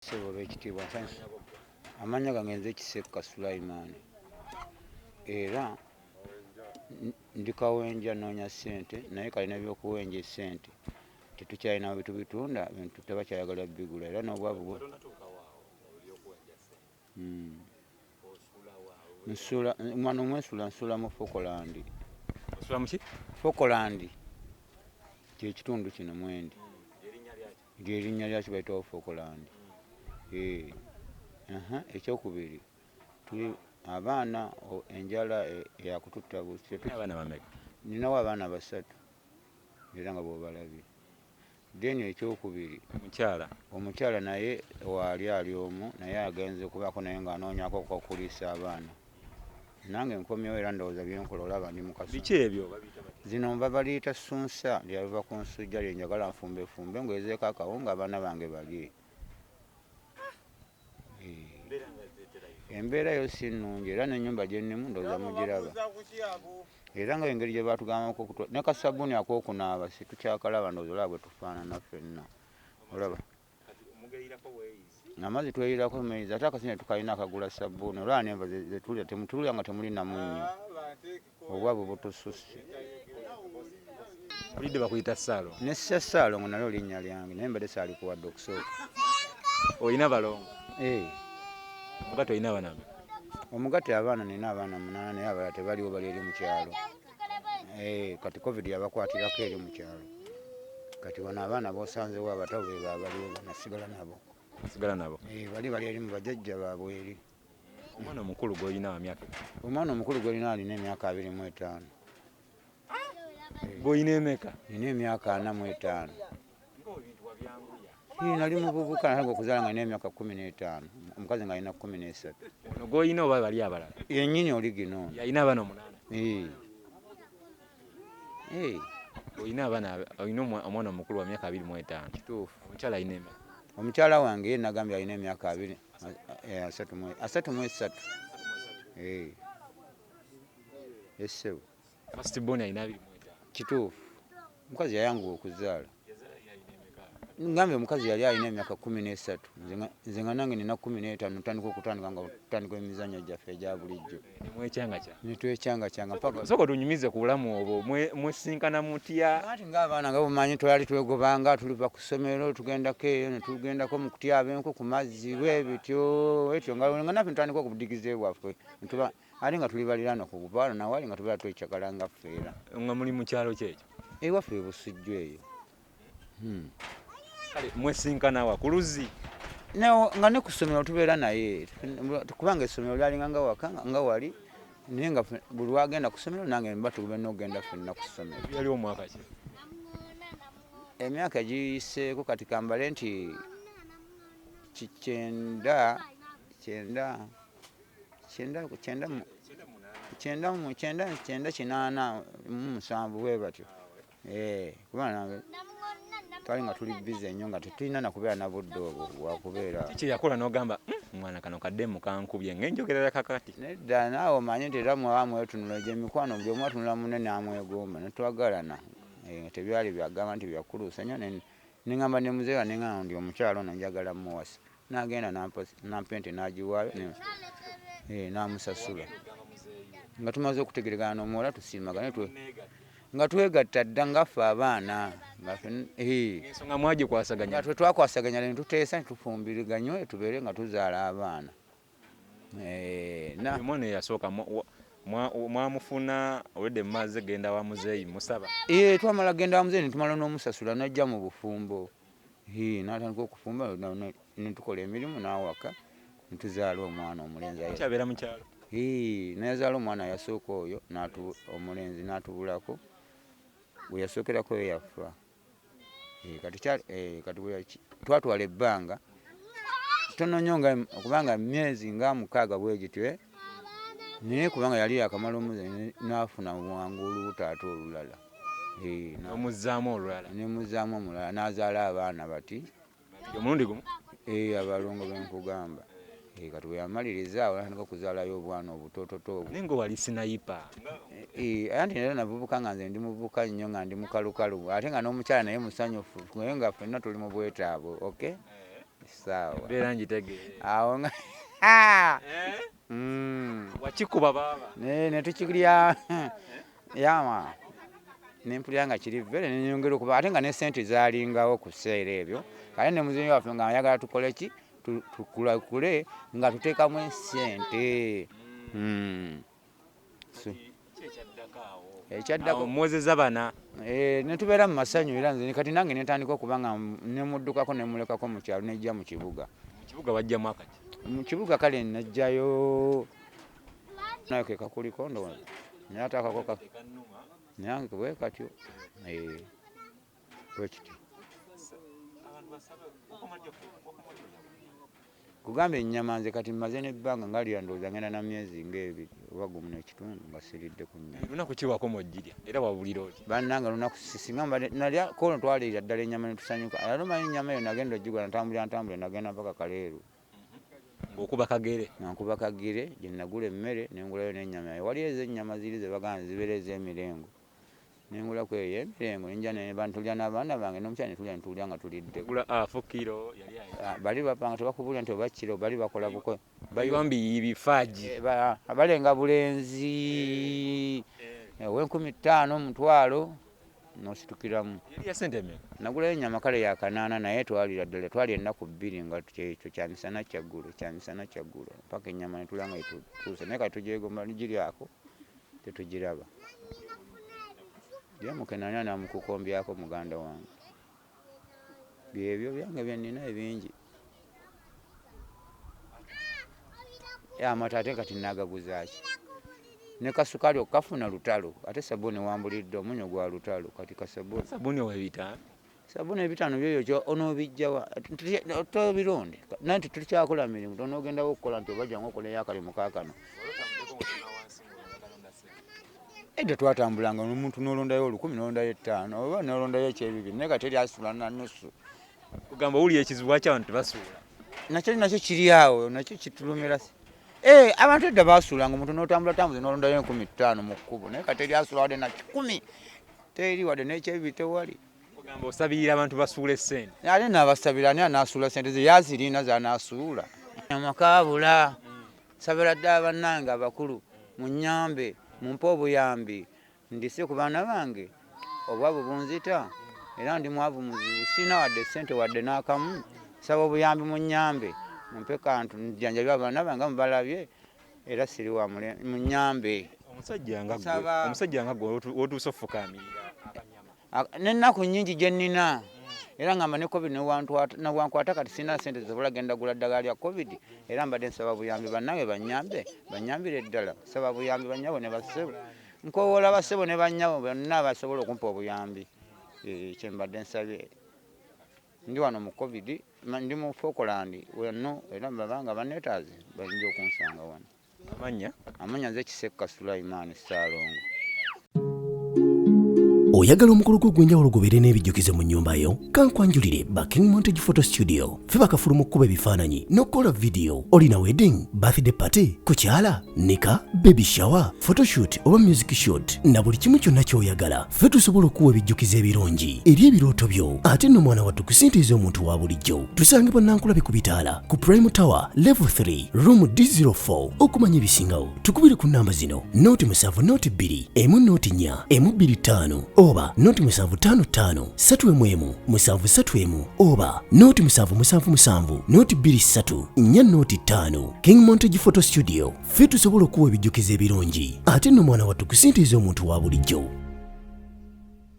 Sebo lw'ekitiibwa nsanyusa. Amannya gange nze Ssemaka Sulaiman. Era ndi kawenja noonya ssente naye kalina by'okuwenja essente tetukyalina bwe tubitunda bintu tebakyayagala bigula era n'obwavu bwo nsula mwana omwesula nsula mu Fokolandi. Osula mu ki? Fokolandi kye kitundu kino mwendi ly'erinnya lyakyo bayitawo Fokolandi. Ekyokubiri tuli abaana enjala yakututta busi. Abaana bameka? Ninawo abaana 3 era nga bw'obalabye. Then ekyokubiri omukyala naye waali omu naye agenze kubaako naye ng'anoonyako okukuliisa abaana. Nange nkomyewo era ndowooza byenkola olaba ndi mukaso. Biki ebyo? Zino mba baliyita ssunsa lyava ku nsujja lyenjagala nfumbe ngwezeeko akawunga abaana bange balye. Embeera yo si nnungi era n'ennyumba gye nnimu ndowooza mugiraba. Era nga engeri gye baatugambako ne kasabbuuni ak'okunaaba situkyakalaba ndowooza olaba bwe tufaanana ffenna. Olaba amazzi tweyirako meezi ate akasente tukalina akagula sabbuuni olaba n'enva ze tulya temutulya nga temuli na munnyo obwavu butususse. Olidde bakuyita Ssaalo? Ne Ssaalo nalyo linnya lyange naye mbadde saalikuwadde okusooka. Olina balongo? Omugatte olina abaana bameka? Omugatte abaana nina abaana 8 naye abalala tebaliwo bali eri mu kyalo. Kati COVID yabakwatirako eri mu kyalo. Kati bano abaana b'osanzewo abato be babaliwo nasigala nabo. Sigala nabo? Bali eri mu bajjajja baabwe eri. Omwana omukulu gw'olina wa myaka? Omwana omukulu gw'olina alina emyaka 25. Gw'olina emeka? Nina emyaka 45. Nali muvubuka naye okuzaala nga nina emyaka 15. Omukazi nga alina 13. Ono gw'olina oba bali abalala? Yennyini oli gino. Yalina abaana 8? Olina omwana omukulu wa myaka 25. Kituufu. Omukyala alina emeka? Omukyala wange ye nagambye alina emyaka 33. Essebo. First born alina 25. Kituufu. Omukazi yayanguwa okuzaala. Ngambye omukazi yali alina emyaka 13. Nze nga nange nina 15 ntandika emizannyo gyaffe egya bulijjo. Netwekyanga mpaka soko tunyumize ku bulamu obwo mwesinkana mutya? Ati ng'abaana nga bumanyi twali twegobanga tuliva ku ssomero tugendako eyo ne tugendako mu kutyaba enku ku mazzi bwebityo nga naffe ntandika okubudigiza bwaffe ate nga tuli baliraano ku bubaala nawali nga tubeera twekyagala nga ffeera. Nga muli mu kyalo kyekyo? Ewaffe ebusujju eyo. Kale mwesinkana wa ku luzzi? Nga ne ku ssomero tubeera naye kubanga essomero lyalinga nga waka nga wali naye nga buli wagenda ku ssomero nange mba tube n'ogenda ffenna ku ssomero. Yali omwaka ki? Emyaka giyiseeko kati kambale nti 97 bwe batyo. Kuba nange twali nga tuli bize nnyo nga tetulina nakubeera na budde obwo bwakubeera. Kiki yakola n'ogamba mwana kano kaddemu kankubye ng'enjogerera kakati? Nedda naawe omanyi nti era mwaba mwetunula gy'emikwano gy'omu atunula munne n'amwegomba ne twagalana. Tebyali byagamba nti byakuluusa nnyo ne ŋŋamba ne muzeewa ne ŋŋamba ndi omukyala ono njagala muwasa. N'agenda nampa ente n'agiwaayo n'amusasula. Nga tumaze okutegeregana n'omuwala tusiimagane nga twegatta dda ngaffe abaana. Ensonga mwagikwasaganya? Nga twakwasaganya ne tuteesa ne tufumbiriganya tubeere nga tuzaala abaana. Omwana eyasooka mwamufuna olwedde mumaze genda wa muzeeyi musaba? Twamala genda wa muzeeyi ne tumala n'omusasula n'ajja mu bufumbo. N'atandika okufumba ne tukola emirimu n'awaka ne tuzaala omwana omulenzi. Kyabeera mu kyalo? Nayazaala omwana yasooka oyo omulenzi n'atubulako. Bwe yasookerako yo yafa. Kati twatwala ebbanga tono nnyo kubanga myezi nga 6 bwe gityo naye kubanga yali yakamala omuze n'afuna bwangu olubuto olulala. Omuzzaamu olulala? Nemuzzaamu omulala n'azaala abaana bati. Omulundi gumu? Abalongo benkugamba. Kati bwe yamaliriza awo n'atandika okuzaalayo obwana obutoototo. Naye ng'owali sinayipa? Anti era navubuka nga nze ndi muvubuka nnyo nga ndi mukalukalu ate nga n'omukyala naye musanyufu naye nga ffenna tuli mu bwetaavu. sawa beera njitegeere awo nga wakikuba baba ne tukirya yama nempulira nga kiri vere nenyongera okuba ate nga ne sente zalingawo ku sseera ebyo kale ne muzinyi waffe nga ayagala tukole ki tukulakule nga tuteekamu esente ekyaddako mwezeza bana ne tubeera mu masanyu era nze kati nange netandika okuba nga nemuddukako nemulekako mu kyalo nejja mu kibuga bajjamu akati mu kibuga kale najjayo nayo ke kakuliko ndowooza naye ate akako nange bwe katyo bwekiti kugamba ennyama nze kati mmaze n'ebbanga ngalira ndowooza ngenda na myezi ng'ebiri oba gumu n'ekitundu nga siridde ku nnyama lunaku kiwako mojjirya era wabulira oti bannanga lunaku singa nalya kono twaliira ddala ennyama netusanyuka era omanyi ennyama eyo nagenda ogigula ntambule nagenda mpaka Kaleeru ng'okuba kagere nankuba kagere gye nagula emmere nengulayo n'ennyama yayo wali ezo ennyama ziri ze bagamba zibeera ez'emirengo nengulaku eyo emirengo nenja nebantulya n'abaana bange n'omukyala netulya nga tulidde fukiro bali bapanga tebakubulya nti oba kiro bali bakola buko bayombi bifaaji abalenga bulenzi ow'enkumi 5 omutwalo nositukiramu ya sente mmeka nagulayo ennyama kale ya 8 naye twalira ddala twali ennaku 2 nga ekyo kyamisana kyaggulo paka ennyama netulya nga etuuse naye kati tugyegomba nigiryako tetugiraba byamukenanya namukukombyako muganda wange byebyo byange byenina ebingi amata ate kati nagaguzaaki ne kasukali okafuna lutalo ate sabuni wambulidde omunyo gwa lutalo kati sabuni owebita sabuni ebitano byoyo kyo onobijjawa tobironde nanti tukyakola mirimu tonogendawo okukola nti obajja ngaokola eyakalimu kaakano edda twatambulanga n'omuntu nolondayo 10 nolondayo 5 oba nolondayo ekyebibiri naye kati eryasula na nusu kugamba owuli ekizibu ky'abantu tebasuula nakyo kiri awo nakyo kitulumira abantu edda basuulanga omuntu n'otambuze nolondayo 15 mu kkubo naye kati eryasula wadde na 10 teri wadde n'ekyebibiri tewali kugamba osabirira abantu basuula essente ate n'abasabira ani anaasuula sente ze yazirina zanaasuula amakaabula sabira ddala bannange abakulu munyambe mumpe obuyambi ndise ku baana bange obwavu bunzita era ndi mwavu muzibu sina wadde sente wadde n'akamu saba obuyambi munyambe mumpe kantu njanjabya abaana bange mubalabye era siri wa munyambe omusajja nga gwe otuuse ofukamirira akanyama n'ennaku nnyingi gye nnina era ngamba ne covid newankwata kati sina sente zobola genda gula ddagala lya covid era mbadde nsaba buyambi bannange banyambire ddala saba buyambi bannyabo ne bassebo nkowoola bassebo ne bannyabo bonna basobola okumpa obuyambi kyembadde nsabye ndi wano mu covid ndi mu Falkland wano era mbabanga banetaazi bayinza okunsanga wano amanya nze Ssemaka Sulaiman Ssaalongo. Oyagala omukolo gw'enjawulo gubeere n'ebijjukizo mu nnyumba yo? Kankwanjulire ba King Montage Photo Studio. Ffe bakafulu mu kkuba ebifaananyi n'okukola video. Olina wedding, birthday party, kukyala, nika, baby shower, photoshoot oba music shoot na buli kimu kyonna ky'oyagala. Ffe tusobola okuwa ebijjukizo ebirungi eri ebirooto byo. Ate nno mwana wattu kusintiiza omuntu wa bulijjo. Tusange Bannankulabe ku Bitaala ku Prime Tower Level 3 Room D04. Okumanya ebisingawo tukubire ku nnamba zino: 07 2 1 4 1 oba 0755 3 731 oba 0777 23 4 King Montage Photo Studio. Ffe tusobola okuwa ebijjukizo ebirungi ate nno mwana wattu kusintiiza omuntu wa bulijjo.